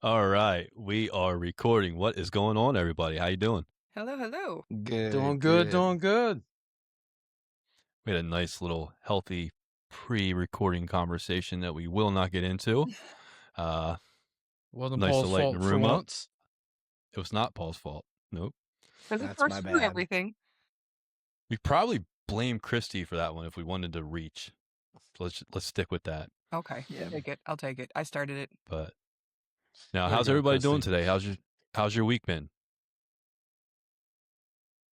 All right, we are recording. What is going on, everybody? How you doing? Hello, hello. Good. Doing good, doing good. We had a nice little healthy pre-recording conversation that we will not get into. Wasn't Nice to Paul's lighten fault the for room up. once. It was not Paul's fault. Nope. Because it That's first my through bad. everything. We probably blame Christy for that one if we wanted to reach. So let's stick with that. Okay, Yeah. I'll take it. I started it. But now, There you how's go, everybody doing Christy. today? How's your week been?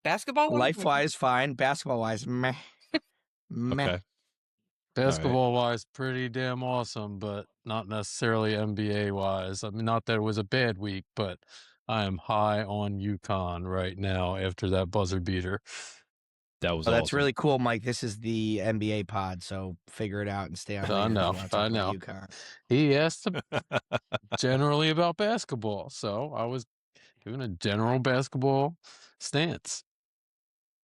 Basketball wise, Life-wise, fine. Basketball-wise, meh. Meh. Okay. Basketball-wise, pretty damn awesome, but not necessarily NBA-wise. I mean, not that it was a bad week, but I am high on UConn right now after that buzzer beater. That was Oh, that's awesome. really cool, Mike. This is the NBA pod, so figure it out and stay on. I know. UConn. He asked generally about basketball, so I was doing a general basketball stance.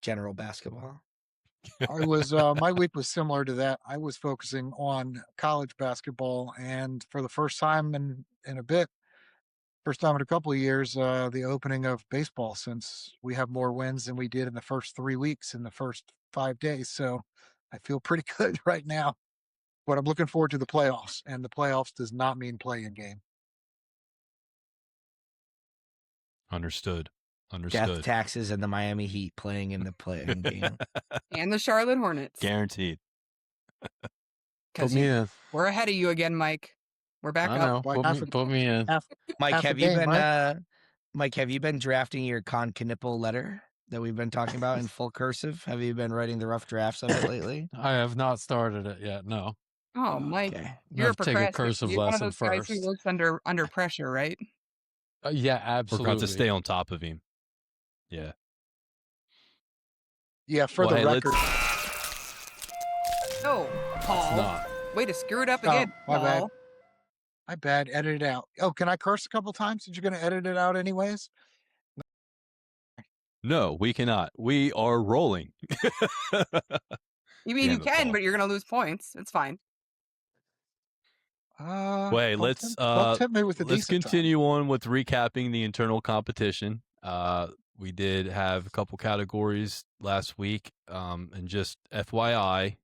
General basketball. I was my week was similar to that. I was focusing on college basketball, and for the first time in a bit, first time in a couple of years, the opening of baseball, since we have more wins than we did in the first 3 weeks in the first 5 days. So I feel pretty good right now. But I'm looking forward to the playoffs, and the playoffs does not mean play-in game. Understood. Death, taxes, and the Miami Heat playing in the play-in game. and the Charlotte Hornets. Guaranteed. Put me in. We're ahead of you again, Mike. We're back I up. know. Like Put me in. Mike, half a have you game, been Mike, have you been drafting your Con-Knipple letter that we've been talking about in full cursive? Have you been writing the rough drafts of it lately? I have not started it yet, no. Oh, Mike, Okay. you're a have to take a procrastinator. cursive You're one of lesson those guys first. who works under pressure, right? Yeah, We're absolutely. about to stay on top of him. Yeah. Yeah, for Well, the hey, record. Oh, Paul. Not. Way to screw it up Oh, again, my bad. Paul. My bad. Edit it out. Oh, can I curse a couple times? Since you're going to edit it out anyways? No, we cannot. We are rolling. You mean Damn you it, can, Paul. but you're going to lose points. It's fine. Wait, let's don't tempt me with a let's decent continue on with recapping the internal competition. We did have a couple categories last week, and just FYI,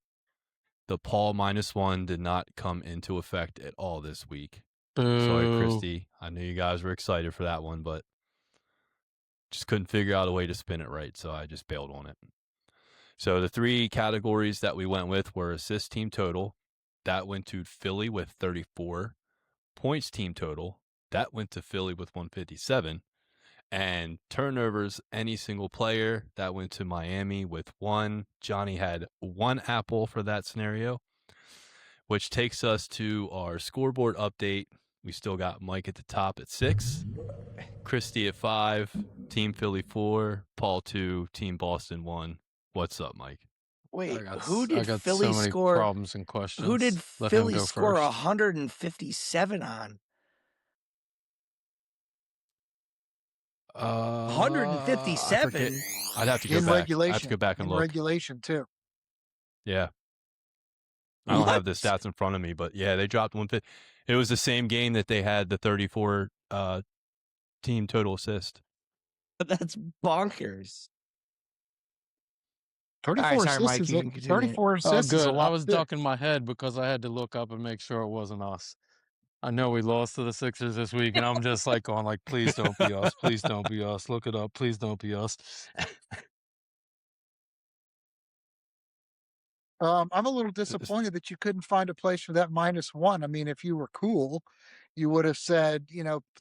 the Paul -1 did not come into effect at all this week. Boo. Sorry, Christy. I knew you guys were excited for that one, but just couldn't figure out a way to spin it right, so I just bailed on it. So the three categories that we went with were assist team total. That went to Philly with 34. Points team total. That went to Philly with 157. And turnovers, any single player, that went to Miami with 1. Johnny had 1 apple for that scenario, which takes us to our scoreboard update. We still got Mike at the top at 6, Christy at 5, Team Philly 4, Paul 2, Team Boston 1. What's up, Mike? Wait, I who did got Philly so many score? problems and questions. Who did Let him Philly go score first. 157 on? I 157? forget. I'd have to go in back. regulation. I have to go back and in look. regulation too. Yeah. I don't have the What? stats in front of me, but yeah, they dropped 150. It was the same game that they had the 34 team total assist. That's bonkers. 34 sorry, Mike, assists. you can continue. 34 Oh, assists is a good. lot. I was too. ducking my head because I had to look up and make sure it wasn't us. I know we lost to the Sixers this week, and I'm just like going like, please don't be us. Please don't be us. Look it up. Please don't be us. I'm a little disappointed that you couldn't find a place for that -1. I mean, if you were cool, you would have said,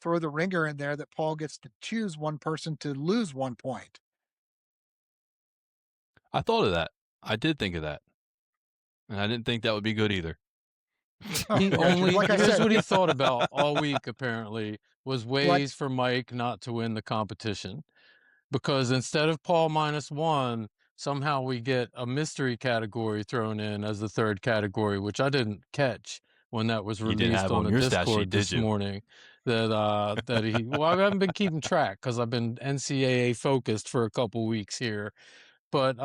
throw the ringer in there that Paul gets to choose one person to lose 1 point. I thought of that. I did think of that. And I didn't think that would be good either. He only, Like I here's said- what he thought about all week, apparently, was ways for Mike not to win the competition. Because instead of Paul -1, somehow we get a mystery category thrown in as the third category, which I didn't catch when that was You didn't released have on on the your stat sheet, Discord did this you? morning. That he, well, I haven't been keeping track because I've been NCAA focused for a couple weeks here. But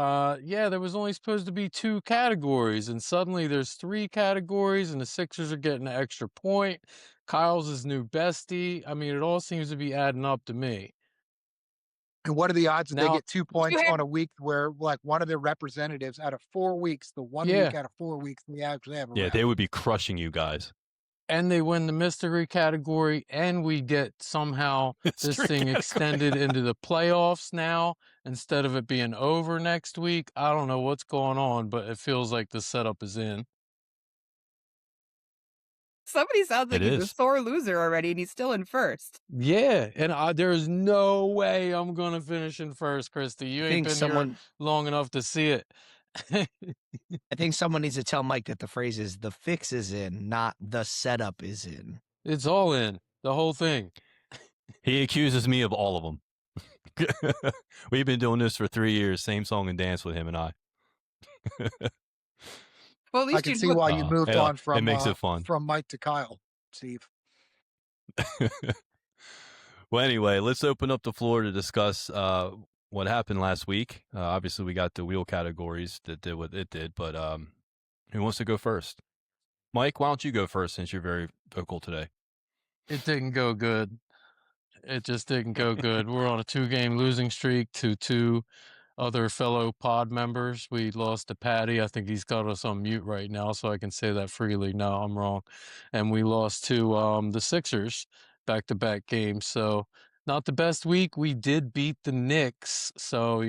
yeah, there was only supposed to be 2 categories, and suddenly there's 3 categories, and the Sixers are getting an extra point Kyle's his new bestie. I mean, it all seems to be adding up to me. And what are the odds that they Now- get 2 points on a week where, like, one of their representatives out of 4 weeks, the one Yeah. week out of 4 weeks, they actually have a Yeah, rep? they would be crushing you guys. And they win the mystery category, and we get somehow this Mystery thing category. extended into the playoffs now instead of it being over next week. I don't know what's going on, but it feels like the setup is in. Somebody sounds like It he's a is. sore loser already, and he's still in first. Yeah, and there's no way I'm gonna finish in first, Christy. You I ain't think been someone here long enough to see it. I think someone needs to tell Mike that the phrase is "the fix is in," not "the setup is in." It's all in, the whole thing. He accuses me of all of them. We've been doing this for 3 years, same song and dance with him and I. Well, at least I can you see know why you moved on it makes it fun. from Mike to Kyle, Steve. Well, anyway, let's open up the floor to discuss what happened last week. Obviously, we got the wheel categories that did what it did, but who wants to go first? Mike, why don't you go first since you're very vocal today? It didn't go good. It just didn't go good. We're on a 2-game losing streak to 2 other fellow pod members. We lost to Patty. I think he's got us on mute right now, so I can say that freely. No, I'm wrong. And we lost to the Sixers back-to-back games. So not the best week. We did beat the Knicks. So,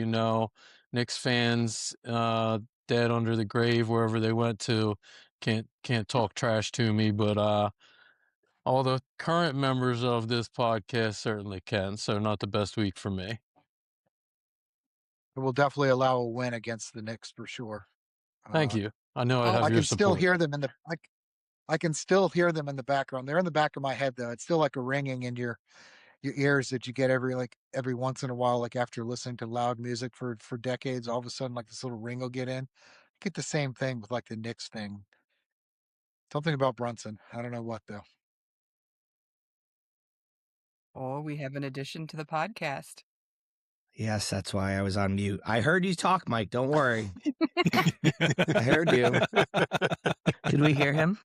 Knicks fans dead under the grave wherever they went to can't talk trash to me, but all the current members of this podcast certainly can. So not the best week for me. It will definitely allow a win against the Knicks for sure. Thank you. I know I have I your can support. still hear them in the I can still hear them in the background. They're in the back of my head though. It's still like a ringing in your ears that you get every once in a while, like after listening to loud music for decades, all of a sudden like this little ring will get in. I get the same thing with like the Knicks thing. Something about Brunson. I don't know what though. Oh, we have an addition to the podcast. Yes, that's why I was on mute. I heard you talk, Mike. Don't worry. I heard you. Did we hear him?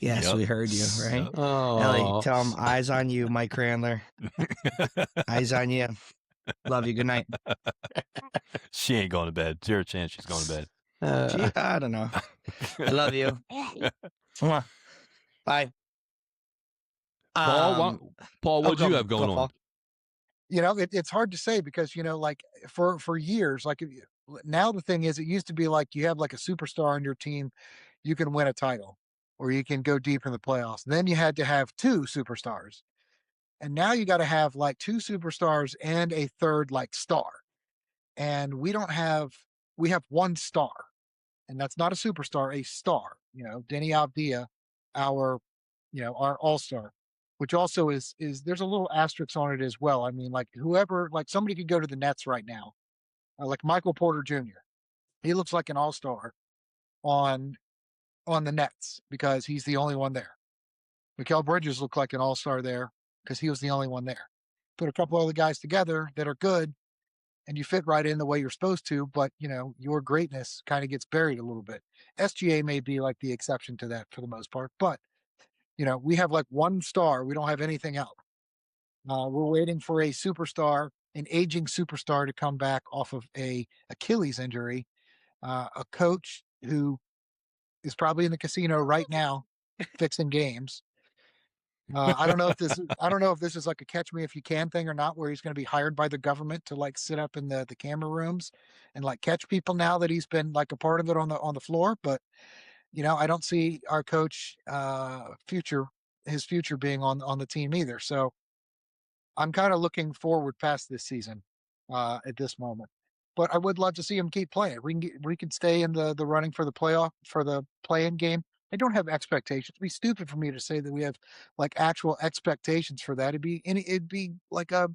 Yes, Yep. we heard you, right? Yep. Ellie, Oh, tell him eyes on you, Mike Randler. Eyes on you. Love you. Good night. She ain't going to bed. Zero chance she's going to bed. I don't know. I love you. Mwah. Bye. Paul, Paul, what do go- you have go, going on? Paul. It's hard to say because like for years, like now the thing is, it used to be like you have like a superstar on your team, you can win a title or you can go deep in the playoffs. Then you had to have 2 superstars, and now you got to have like 2 superstars and a third like star. And we have 1 star, and that's not a superstar, a star. Denny Avdia, our our all-star, which also is there's a little asterisk on it as well. I mean, like whoever, like somebody could go to the Nets right now, like Michael Porter Jr. He looks like an all-star on the Nets because he's the only one there. Mikal Bridges looked like an all-star there because he was the only one there. Put a couple other guys together that are good, and you fit right in the way you're supposed to, but your greatness kind of gets buried a little bit. SGA may be like the exception to that for the most part, but we have like 1 star. We don't have anything else. We're waiting for a superstar, an aging superstar, to come back off of a Achilles injury. A coach who is probably in the casino right now, fixing games. I don't know if this is like a catch me if you can thing or not, where he's going to be hired by the government to like sit up in the camera rooms and like catch people now that he's been like a part of it on the floor. But I don't see our coach his future being on the team either. So I'm kind of looking forward past this season at this moment. But I would love to see him keep playing. We can stay in the running for the play-in game. I don't have expectations. It'd be stupid for me to say that we have like actual expectations for that. It'd be like a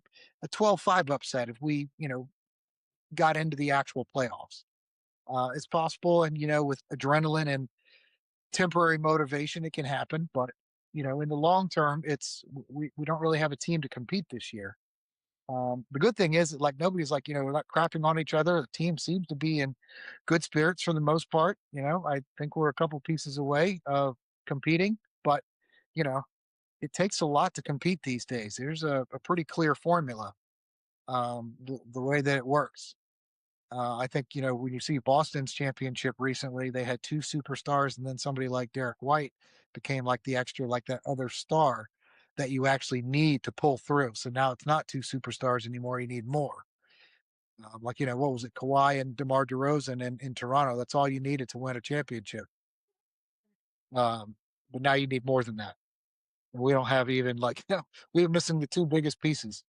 12-5 upset if we got into the actual playoffs. It's possible, and with adrenaline and temporary motivation, it can happen. But in the long term, we don't really have a team to compete this year. The good thing is that like nobody's like we're not crapping on each other. The team seems to be in good spirits for the most part. I think we're a couple pieces away of competing, but it takes a lot to compete these days. There's a pretty clear formula, the way that it works. I think, when you see Boston's championship recently, they had two superstars, and then somebody like Derek White became like the extra, like that other star that you actually need to pull through. So now it's not two superstars anymore. You need more. Like, what was it? Kawhi and DeMar DeRozan in Toronto. That's all you needed to win a championship. But now you need more than that. We don't have even like, we're missing the two biggest pieces.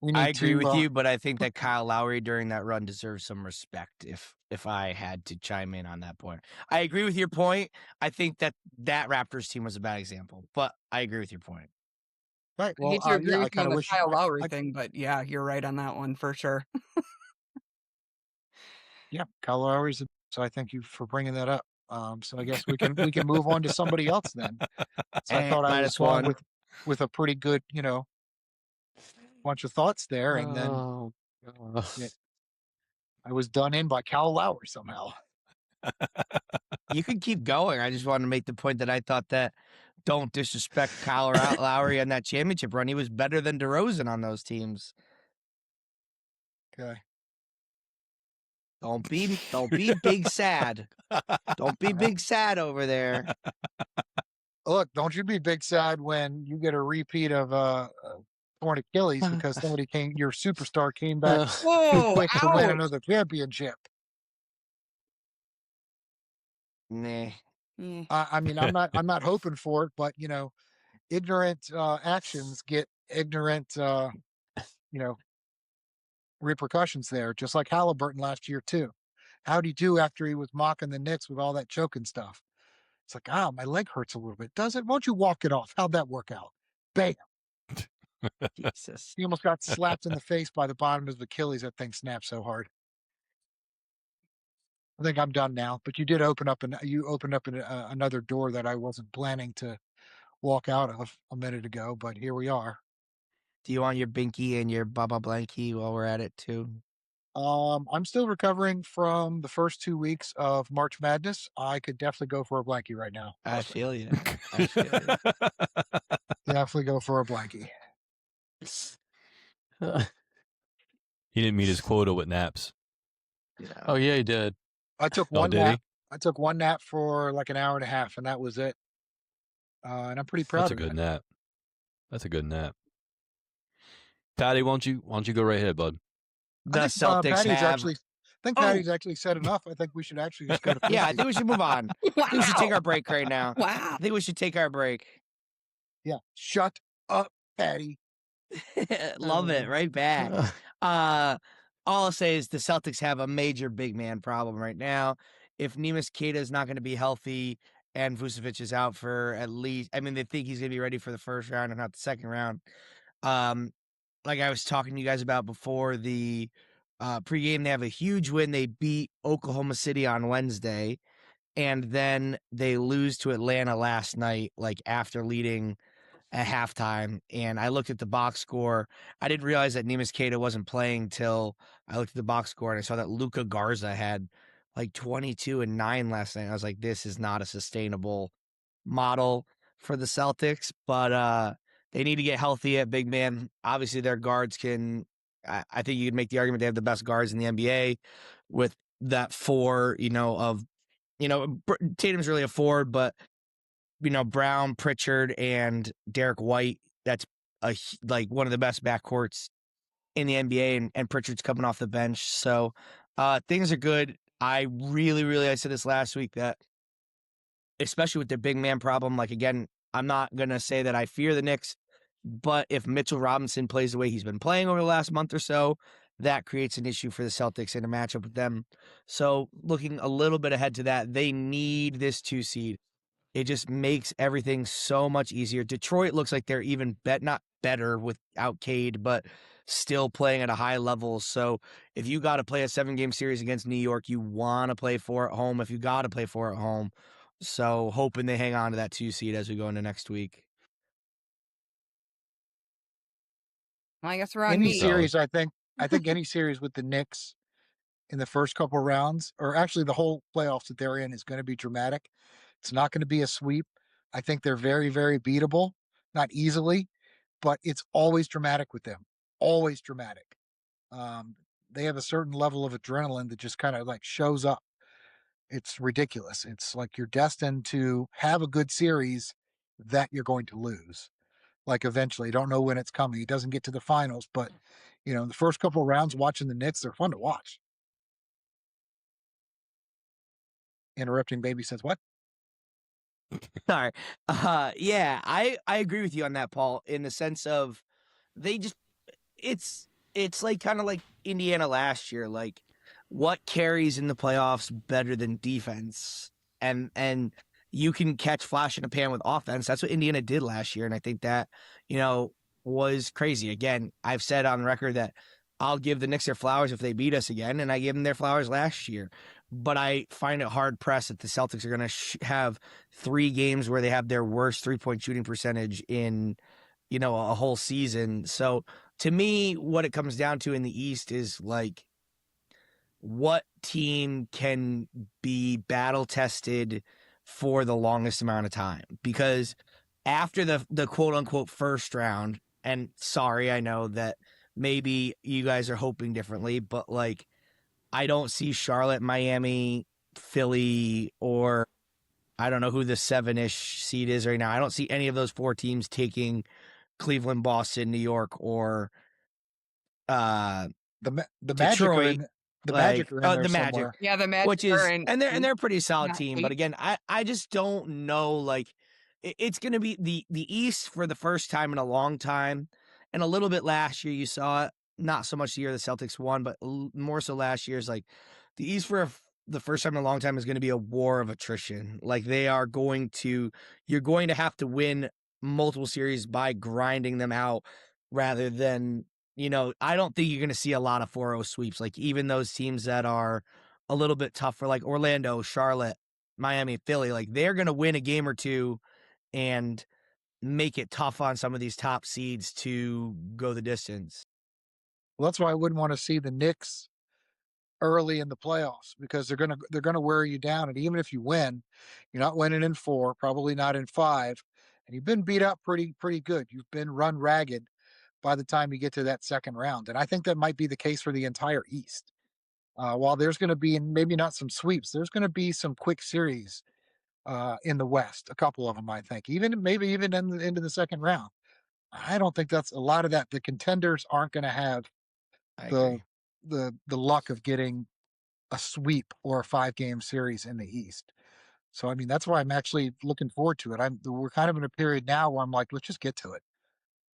We I need agree with to, you, but I think that Kyle Lowry during that run deserves some respect. If I had to chime in on that point, I agree with your point. I think that Raptors team was a bad example, but I agree with your point. right. I Well, hate to agree yeah, I with you kind on of the wish Kyle Lowry I thing, but yeah, you're right on that one for sure. yeah, Kyle Lowry's. So I thank you for bringing that up. So I guess we can move on to somebody else then. So I thought I was Minus going one. with a pretty good, bunch of thoughts there, and then Oh, God. yeah, I was done in by Kyle Lowry somehow. You could keep going. I just wanted to make the point that I thought that don't disrespect Kyle Lowry on that championship run. He was better than DeRozan on those teams. Okay. Don't be big sad. Don't be big sad over there. Look, don't you be big sad when you get a repeat of torn Achilles because your superstar came back too Whoa, quick to win ouch! another championship. Nah. Eh. I mean, I'm not hoping for it, but ignorant actions get ignorant, repercussions there. Just like Halliburton last year too. How'd he do after he was mocking the Knicks with all that choking stuff? It's like, my leg hurts a little bit. Does it? Won't you walk it off? How'd that work out? Bam. Jesus. He almost got slapped in the face by the bottom of his Achilles. That thing snapped so hard. I think I'm done now. But you opened up another door that I wasn't planning to walk out of a minute ago. But here we are. Do you want your binky and your Baba Blanky while we're at it too? I'm still recovering from the first 2 weeks of March Madness. I could definitely go for a blankie right now. I Trust me. feel you. I feel you. Definitely go for a blankie. He didn't meet his quota with naps. Oh, yeah, he did. I took Oh, one did nap. he? I took one nap for like an hour and a half, and that was it. And I'm pretty proud That's a of good that. nap. That's a good nap. Patty, why don't you go right ahead, bud? The I think Celtics Patty's have. actually. I think Patty's actually said enough. I think we should actually just go to. Yeah, I Christy. think we should move on. I think we should take our break right now. Wow. I think we should take our break. Yeah. Shut up, Patty. Love it. Right back. All I'll say is the Celtics have a major big man problem right now. If Neemias Queta is not going to be healthy and Vucevic is out for at least, I mean, they think he's going to be ready for the first round and not the second round. Like I was talking to you guys about before the pregame, they have a huge win. They beat Oklahoma City on Wednesday, and then they lose to Atlanta last night, like after leading at halftime. And I looked at the box score. I didn't realize that Neemias Queta wasn't playing till I looked at the box score and I saw that Luka Garza had like 22 and 9 last night. I was like, this is not a sustainable model for the Celtics, but they need to get healthy at big man. Obviously, their guards can. I think you could make the argument they have the best guards in the NBA with that four. Tatum's really a forward, but Brown, Pritchard, and Derek White. That's like one of the best backcourts in the NBA, and Pritchard's coming off the bench, so things are good. I really, I said this last week that, especially with their big man problem, like again, I'm not gonna say that I fear the Knicks, but if Mitchell Robinson plays the way he's been playing over the last month or so, that creates an issue for the Celtics in a matchup with them. So looking a little bit ahead to that, they need this 2 seed. It just makes everything so much easier. Detroit looks like they're even not better without Cade, but still playing at a high level. So if you got to play a 7-game series against New York, you want to play 4 at home. If you got to play 4 at home, so hoping they hang on to that 2 seed as we go into next week. Well, I guess we're on Any me. series, I think any series with the Knicks in the first couple of rounds, or actually the whole playoffs that they're in, is going to be dramatic. It's not going to be a sweep. I think they're very, very beatable. not easily, but it's always dramatic with them. Always dramatic. They have a certain level of adrenaline that just kind of like shows up. It's ridiculous. It's like you're destined to have a good series that you're going to lose. Like eventually, don't know when it's coming. It doesn't get to the finals, but the first couple of rounds watching the Knicks, they're fun to watch. Interrupting baby says what? Sorry. Yeah, I agree with you on that, Paul, in the sense of they just it's like kind of like Indiana last year. Like, what carries in the playoffs better than defense? And you can catch flash in a pan with offense. That's what Indiana did last year, and I think that was crazy. Again, I've said on record that I'll give the Knicks their flowers if they beat us again, and I gave them their flowers last year. But I find it hard pressed that the Celtics are going to have 3 games where they have their worst 3-point shooting percentage in a whole season. So to me, what it comes down to in the East is like, what team can be battle tested for the longest amount of time? Because after the quote unquote first round, and sorry, I know that maybe you guys are hoping differently, but like, I don't see Charlotte, Miami, Philly, or I don't know who the 7-ish seed is right now. I don't see any of those 4 teams taking Cleveland, Boston, New York, or The Magic are Detroit. in the Magic are in there The Magic, somewhere. Yeah, the Magic which are is in and they're a pretty solid not team. But 8. again, I just don't know. Like, it's going to be the East for the first time in a long time, and a little bit last year you saw it. Not so much the year the Celtics won, but more so last year is like the East for the first time in a long time is going to be a war of attrition. Like, you're going to have to win multiple series by grinding them out rather than I don't think you're going to see a lot of 4-0 sweeps. Like, even those teams that are a little bit tougher, like Orlando, Charlotte, Miami, Philly, like, they're going to win a game or two and make it tough on some of these top seeds to go the distance. Well, that's why I wouldn't want to see the Knicks early in the playoffs, because they're gonna wear you down. And even if you win, you're not winning in 4, probably not in 5, and you've been beat up pretty good. You've been run ragged by the time you get to that second round. And I think that might be the case for the entire East. While there's going to be maybe not some sweeps, there's going to be some quick series in the West. A couple of them, I think, maybe even into the second round. I don't think that's a lot of that. The contenders aren't going to have I the agree. the luck of getting a sweep or a 5-game series in the East. So I mean, that's why I'm actually looking forward to it. We're kind of in a period now where I'm like, let's just get to it.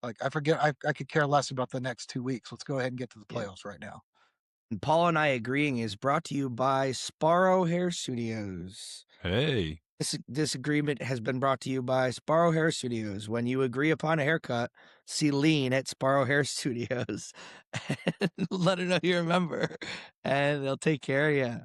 Like, I could care less about the next 2 weeks. Let's go ahead and get to the Yeah. playoffs right now. And Paul and I agreeing is brought to you by Sparrow Hair Studios. Hey. This agreement has been brought to you by Sparrow Hair Studios. When you agree upon a haircut, see Lean at Sparrow Hair Studios and let her know you remember, and they'll take care of you.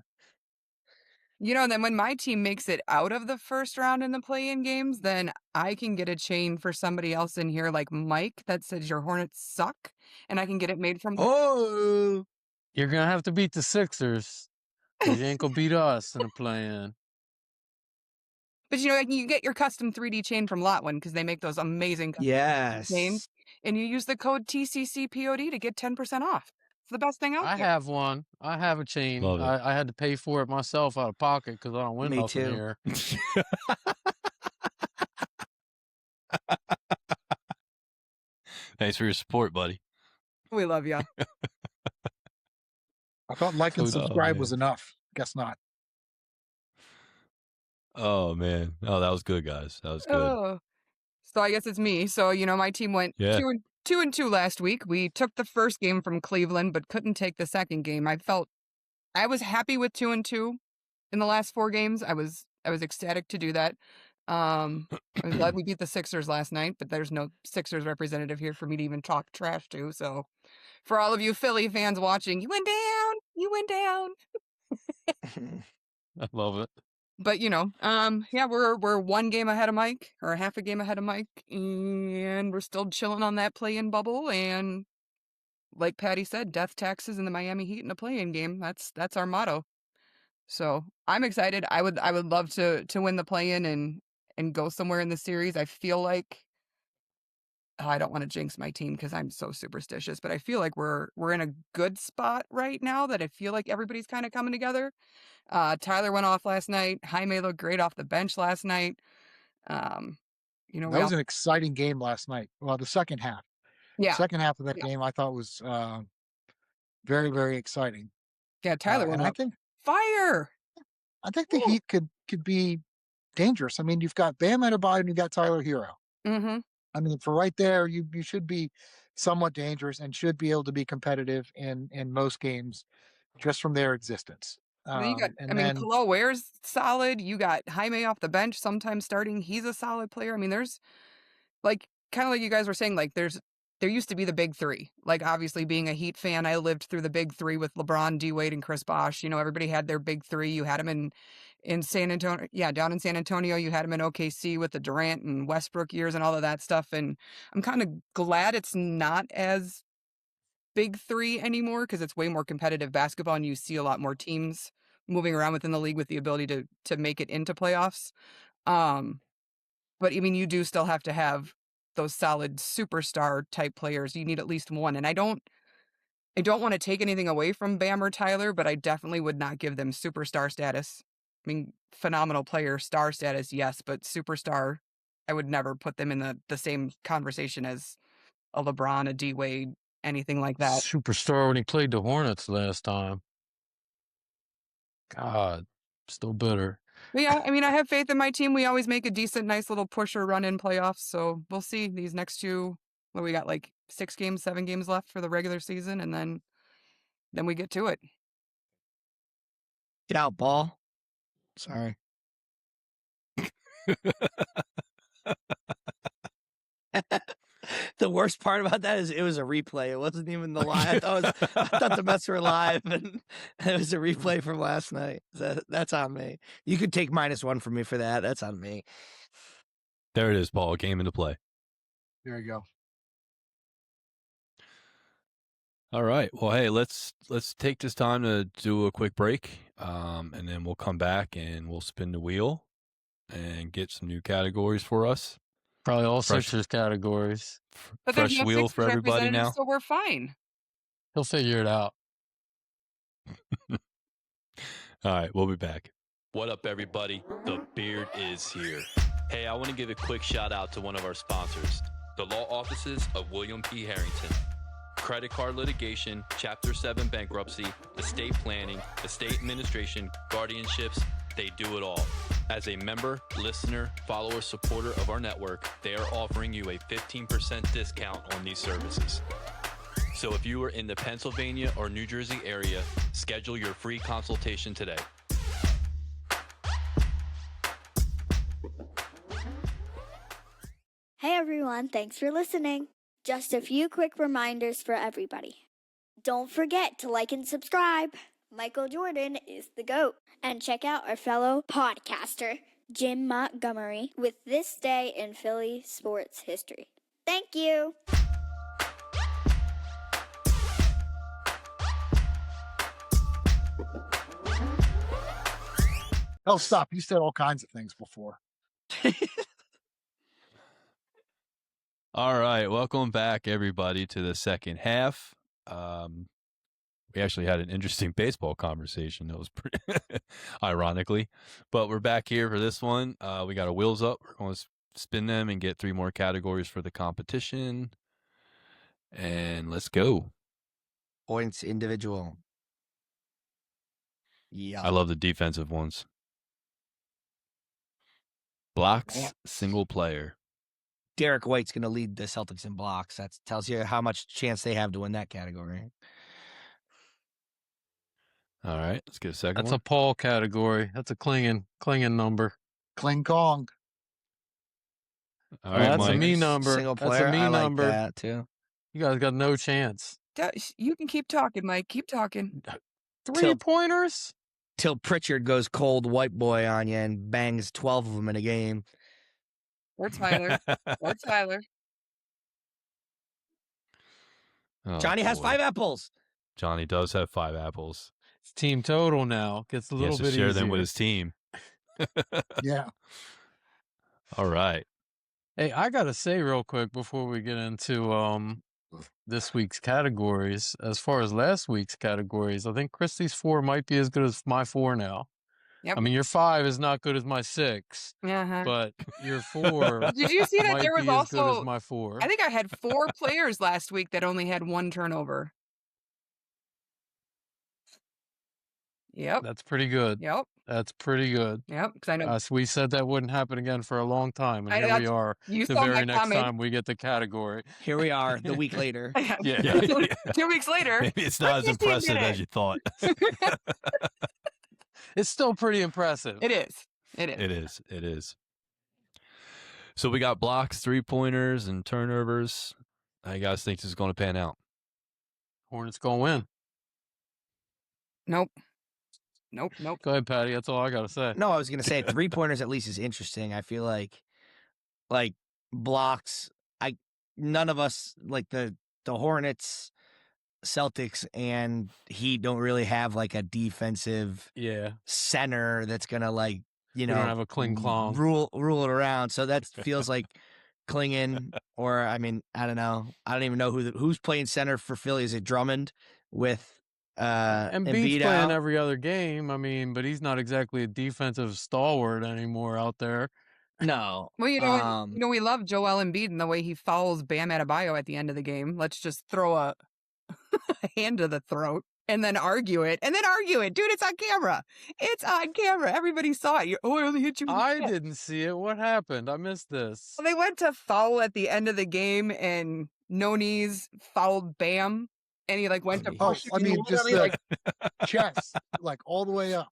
Then when my team makes it out of the first round in the play-in games, then I can get a chain for somebody else in here, like Mike, that says your Hornets suck, and I can get it made from. Oh, You're going to have to beat the Sixers because you ain't going to beat us in the play-in. But you get your custom 3D chain from Lotwin because they make those amazing chains, yes. and you use the code TCCPOD to get 10% off. It's the best thing out I there. have one. I have a chain. Love it. I had to pay for it myself out of pocket because I don't win Me nothing too. here. Thanks for your support, buddy. We love you. I thought like and Oh, subscribe was man. enough. Guess not. Oh man. Oh, that was good, guys. That was good. Oh, so I guess it's me. So my team went Yeah. 2-2 last week. We took the first game from Cleveland, but couldn't take the second game. I was happy with 2-2 in the last 4 games. I was ecstatic to do that. I was glad we beat the Sixers last night, but there's no Sixers representative here for me to even talk trash to. So for all of you Philly fans watching, you went down. You went down. I love it. But yeah, we're 1 game ahead of Mike, or half a game ahead of Mike, and we're still chilling on that play-in bubble. And like Patty said, death taxes in the Miami Heat in a play-in game. That's our motto. So I'm excited. I would love to win the play-in and go somewhere in the series. I feel like I don't want to jinx my team because I'm so superstitious, but I feel like we're in a good spot right now that I feel like everybody's kind of coming together. Tyler went off last night. Jaime looked great off the bench last night. We That was all an exciting game last night. Well, the second half. yeah. Second half of that Yeah. game I thought was very, very exciting. Yeah, Tyler went And I up. think Fire. the Heat could be dangerous. I mean, you've got Bam Adebayo and you've got Tyler Hero. Mm-hmm. I mean, for right there, you should be somewhat dangerous and should be able to be competitive in most games just from their existence. Then you got, And then Kalo Ware's solid. You got Jaime off the bench, sometimes starting. He's a solid player. I mean, there's like kind of like you guys were saying, like there used to be the big three. Like obviously being a Heat fan, I lived through the big three with LeBron, D Wade, and Chris Bosh. Everybody had their big three. You had them in San Antonio, down in San Antonio. You had them in OKC with the Durant and Westbrook years and all of that stuff. And I'm kind of glad it's not as big three anymore because it's way more competitive basketball, and you see a lot more teams moving around within the league with the ability to make it into playoffs. But I mean, you do still have to have those solid superstar type players. You need at least one. And I don't want to take anything away from Bam or Tyler, but I definitely would not give them superstar status. I mean, phenomenal player, star status, yes, but superstar, I would never put them in the same conversation as a LeBron, a D Wade, anything like that. Superstar when he played the Hornets last time. God, still bitter. But yeah, I mean, I have faith in my team. We always make a decent, nice little pusher run in playoffs. So we'll see these next two. What we got, like 6 games, 7 games left for the regular season, and then we get to it. Get out, ball. Sorry. The worst part about that is it was a replay. It wasn't even the live. I thought the Mets were live, and it was a replay from last night. That's on me. You could take -1 from me for that. That's on me. There it is, Paul. Game into play. there you go. All right. Well, hey, let's take this time to do a quick break, and then we'll come back and we'll spin the wheel and get some new categories for us. Probably all Fresh- Sixers categories. But there's Fresh no wheel Sixers for everybody representative, now. so we're fine. He'll figure it out. All right, we'll be back. What up, everybody? The Beard is here. Hey, I want to give a quick shout out to one of our sponsors, the law offices of William P. Harrington. Credit card litigation, Chapter 7 bankruptcy, estate planning, estate administration, guardianships, they do it all. As a member, listener, follower, supporter of our network, they are offering you a 15% discount on these services. So if you are in the Pennsylvania or New Jersey area, schedule your free consultation today. Hey everyone, thanks for listening. Just a few quick reminders for everybody. Don't forget to like and subscribe. Michael Jordan is the GOAT. And check out our fellow podcaster, Jim Montgomery, with This Day in Philly Sports History. Thank you. Oh, stop. You said all kinds of things before. All right, welcome back, everybody, to the second half. We actually had an interesting baseball conversation. That was pretty ironically, but we're back here for this one. We got our wheels up. We're going to spin them and get 3 more categories for the competition. And let's go. Points individual. Yeah. I love the defensive ones. Blocks, single player. Derek White's going to lead the Celtics in blocks. That tells you how much chance they have to win that category. All right, let's get a second That's one. a Paul category. That's a clinging number. Kling Kong. All Well, right, that's Mike. a me number. Single That's player. a me I like number. that too. You guys got no chance. You can keep talking, Mike. Keep talking. 3-pointers? Till Pritchard goes cold white boy on you and bangs 12 of them in a game. Or Tyler. Or Tyler. Oh, Johnny has boy. 5 apples. Johnny does have 5 apples. It's team total now. Gets a He little has to bit share easier. them with his team. Yeah. All right. Hey, I gotta say real quick before we get into this week's categories, as far as last week's categories, I think Christy's 4 might be as good as my 4 now. Yep. I mean, your 5 is not good as my 6, Uh-huh. but your 4 Did you see that might there was be as good as also? my 4. I think I had 4 players last week that only had 1 turnover. Yep. That's pretty good. Yep. That's pretty good. Yep. Because I know We said that wouldn't happen again for a long time, and here we that's are. you The saw my very next comment. time we get the category. Here we are, the week later. Yeah. 2 weeks later. Maybe it's not as Christy's team impressive did as it. you thought. It's still pretty impressive. It is. It is. It is. It is. So we got blocks, 3-pointers, and turnovers. How you guys think this is going to pan out? Hornets gonna win. Nope. Nope. Nope. Go ahead, Patty. That's all I gotta say. No, I was gonna say 3-pointers at least is interesting. I feel like blocks. None of us like the Hornets, Celtics, and Heat don't really have like a defensive center that's gonna we don't have a cling clong. rule it around. So that feels like clinging, or I mean, I don't know. I don't even know who's playing center for Philly. Is it Drummond with Embiid's Embiid playing out? every other game. I mean, but he's not exactly a defensive stalwart anymore out there. No. Well, you know, we love Joel Embiid and the way he fouls Bam Adebayo at the end of the game. Let's just throw a hand to the throat and then argue it. Dude, it's on camera. It's on camera. Everybody saw it. I only hit you. I didn't see it. What happened? I missed this. Well, they went to foul at the end of the game and No Knees fouled Bam. And he went to push. I mean, just the chest, all the way up.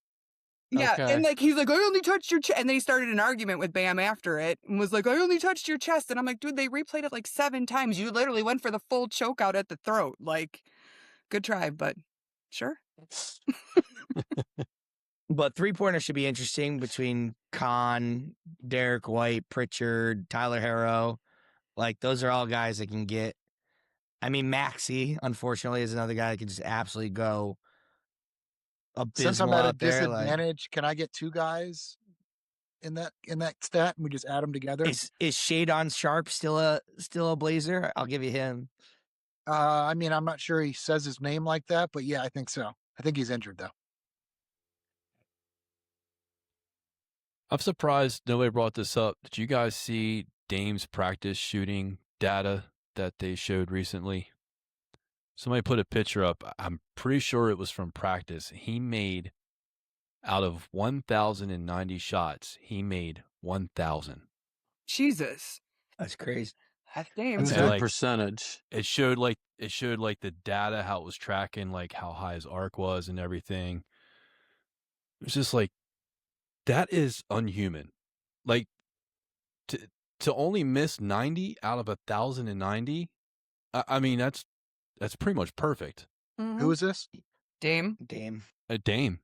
Yeah, Okay. and he's like, I only touched your chest. And then he started an argument with Bam after it and was like, I only touched your chest. And I'm like, dude, they replayed it 7 times. You literally went for the full choke out at the throat. Good try, but sure. But 3-pointers should be interesting between Khan, Derek White, Pritchard, Tyler Harrow. Those are all guys that can get. I mean, Maxey, unfortunately, is another guy that can just absolutely go abysmal Since I'm at a out there. disadvantage, can I get 2 guys in that stat and we just add them together? Is Shadon Sharp still a Blazer? I'll give you him. I mean, I'm not sure he says his name like that, but yeah, I think so. I think he's injured though. I'm surprised nobody brought this up. Did you guys see Dame's practice shooting data that they showed recently? Somebody put a picture up. I'm pretty sure it was from practice. He made, out of 1,090 shots, he made 1,000. Jesus. That's crazy. That's damn. That's a And, good percentage. It showed the data, how it was tracking, how high his arc was and everything. It was just that is unhuman. To only miss 90 out of 1,090. I mean, that's pretty much perfect. Mm-hmm. Who is this? Dame? A Dame.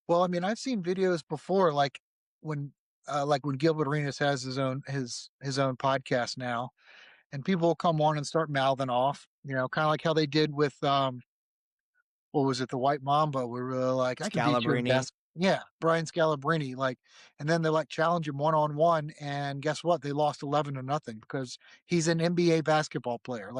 Well, I mean, I've seen videos before, when Gilbert Arenas has his own podcast now, and people will come on and start mouthing off, kind of like how they did with what was it, the White Mamba? We were like, I can beat you in basketball. Yeah, Brian Scalabrine, and then they challenge him 1-on-1, and guess what? They lost 11-0 because he's an NBA basketball player.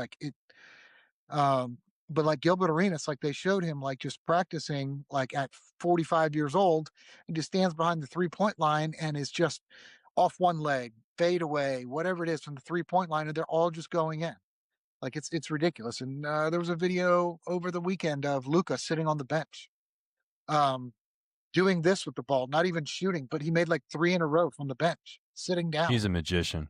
But Gilbert Arenas, they showed him just practicing at 45 years old, he just stands behind the 3-point line and is just off one leg, fade away, whatever it is from the 3-point line, and they're all just going in. It's ridiculous. And there was a video over the weekend of Luka sitting on the bench, doing this with the ball, not even shooting, but he made 3 in a row from the bench, sitting down. He's a magician.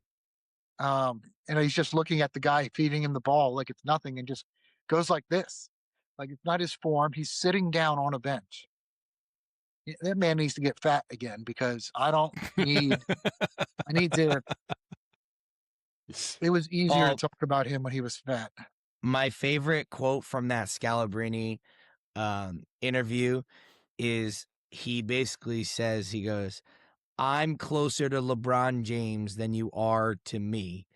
And he's just looking at the guy feeding him the ball like it's nothing and just goes like this. It's not his form. He's sitting down on a bench. That man needs to get fat again because I need to. It was easier to talk about him when he was fat. My favorite quote from that Scalabrine interview is he basically says, he goes, I'm closer to LeBron James than you are to me.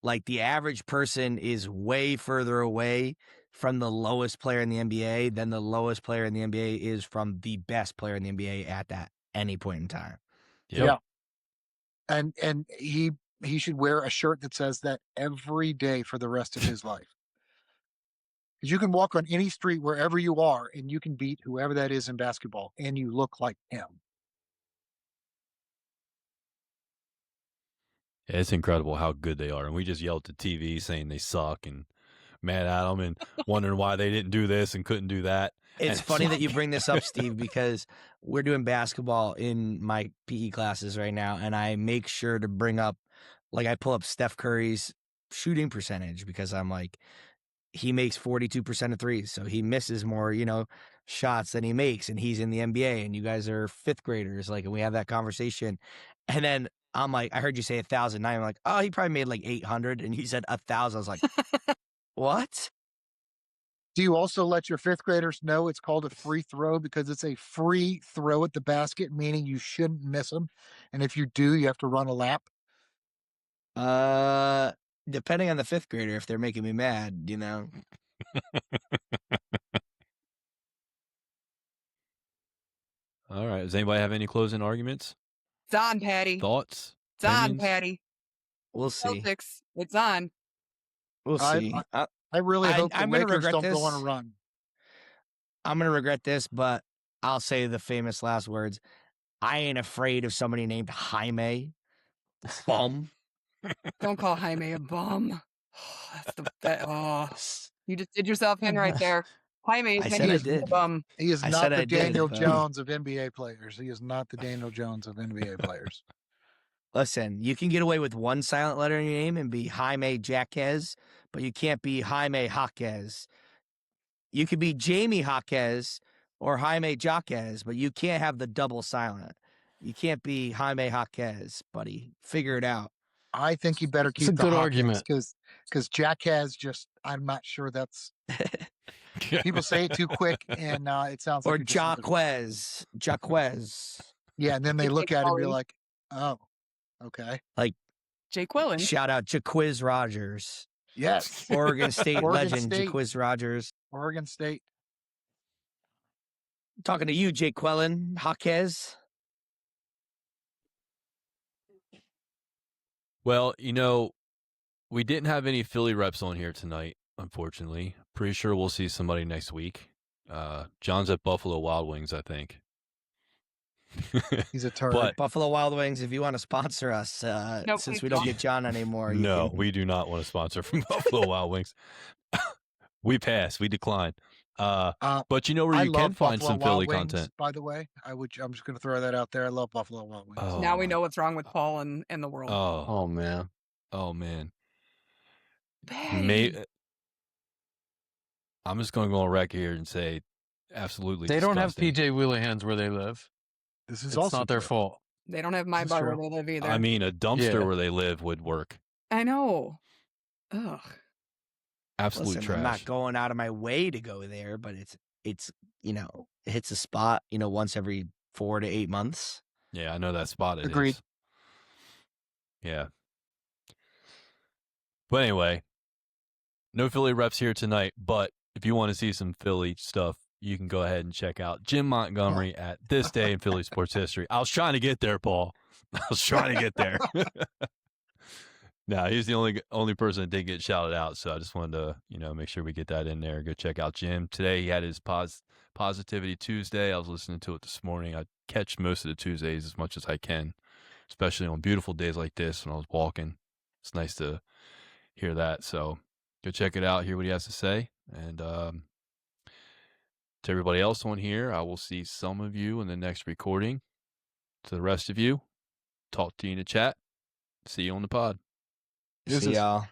The average person is way further away from the lowest player in the NBA than the lowest player in the NBA is from the best player in the NBA at that any point in time. Yep. Yeah. And he he should wear a shirt that says that every day for the rest of his life. Because you can walk on any street wherever you are, and you can beat whoever that is in basketball, and you look like him. Yeah, it's incredible how good they are. And we just yelled at the TV saying they suck and mad at them and wondering why they didn't do this and couldn't do that. It's And funny that you bring this up, Steve, because we're doing basketball in my PE classes right now, and I make sure to bring up, like, I pull up Steph Curry's shooting percentage because I'm like, he makes 42% of threes, so he misses more, shots than he makes, and he's in the NBA, and you guys are fifth graders, like, and we have that conversation, and then I'm like, I heard you say 1,000. I'm like, oh, he probably made like 800, and you said 1,000. I was like, what? Do you also let your fifth graders know it's called a free throw because it's a free throw at the basket, meaning you shouldn't miss them? And if you do, you have to run a lap? Depending on the fifth grader, if they're making me mad, all right. Does anybody have any closing arguments? It's on, Patty. Thoughts? It's on, opinions? Patty. We'll see. Celtics. It's on. We'll see. I really hope the I'm gonna Lakers regret don't go on a this. run. I'm going to regret this, but I'll say the famous last words. I ain't afraid of somebody named Jaime. Bum. Don't call Jaime a bum. You just did yourself in right there. Jaime I is said I a did. bum. He is I not said the I did, Daniel but- Jones of NBA players. He is not the Daniel Jones of NBA players. Listen, you can get away with one silent letter in your name and be Jaime Jaquez, but you can't be Jaime Jaquez. You could be Jamie Jaquez or Jaime Jaquez, but you can't have the double silent. You can't be Jaime Jaquez, buddy. Figure it out. I think you better It's keep a the good Hawkins argument. because Jack has just, I'm not sure that's, people say it too quick and it sounds Or like it just- Jaquez. Yeah, and then they Jake look at it and be Pauley. like, oh, okay. Jake Quillen. Shout out Jaquiz Rogers. Yes. Oregon State Oregon legend State. Jaquiz Rogers. Oregon State. Talking to you, Jake Quellen, Jaquez. Well, we didn't have any Philly reps on here tonight, unfortunately. Pretty sure we'll see somebody next week. John's at Buffalo Wild Wings, I think. He's a turd. But Buffalo Wild Wings, if you want to sponsor us, No, since please we don't don't. get John anymore. you no, can- we do not want to sponsor from Buffalo Wild Wings. We pass. We decline. But where I you love can find Buffalo some Wild Philly Wings, content. by the way. I'm just going to throw that out there. I love Buffalo Wild Wings. Oh, Now we my- know what's wrong with Paul and the world. Oh, man. oh man. Patty. I'm just going to go on record here and say, absolutely. They don't have disgusting. PJ Wheelahans where they live. This is It's also not their true. fault. They don't have my This is bar where true. they live either. I mean, a dumpster Yeah. where they live would work. I know. Ugh. Absolute Listen, trash. I'm not going out of my way to go there, but it's it hits a spot, once every 4 to 8 months. Yeah, I know that spot it Agreed. is. Yeah. But anyway, no Philly reps here tonight, but if you want to see some Philly stuff, you can go ahead and check out Jim Montgomery at This Day in Philly Sports History. I was trying to get there, Paul. I was trying to get there. No, he's the only person that did get shouted out, so I just wanted to, make sure we get that in there. Go check out Jim. Today he had his Positivity Tuesday. I was listening to it this morning. I catch most of the Tuesdays as much as I can, especially on beautiful days like this when I was walking. It's nice to hear that. So go check it out, hear what he has to say. And to everybody else on here, I will see some of you in the next recording. To the rest of you, talk to you in the chat. See you on the pod. This See is- y'all.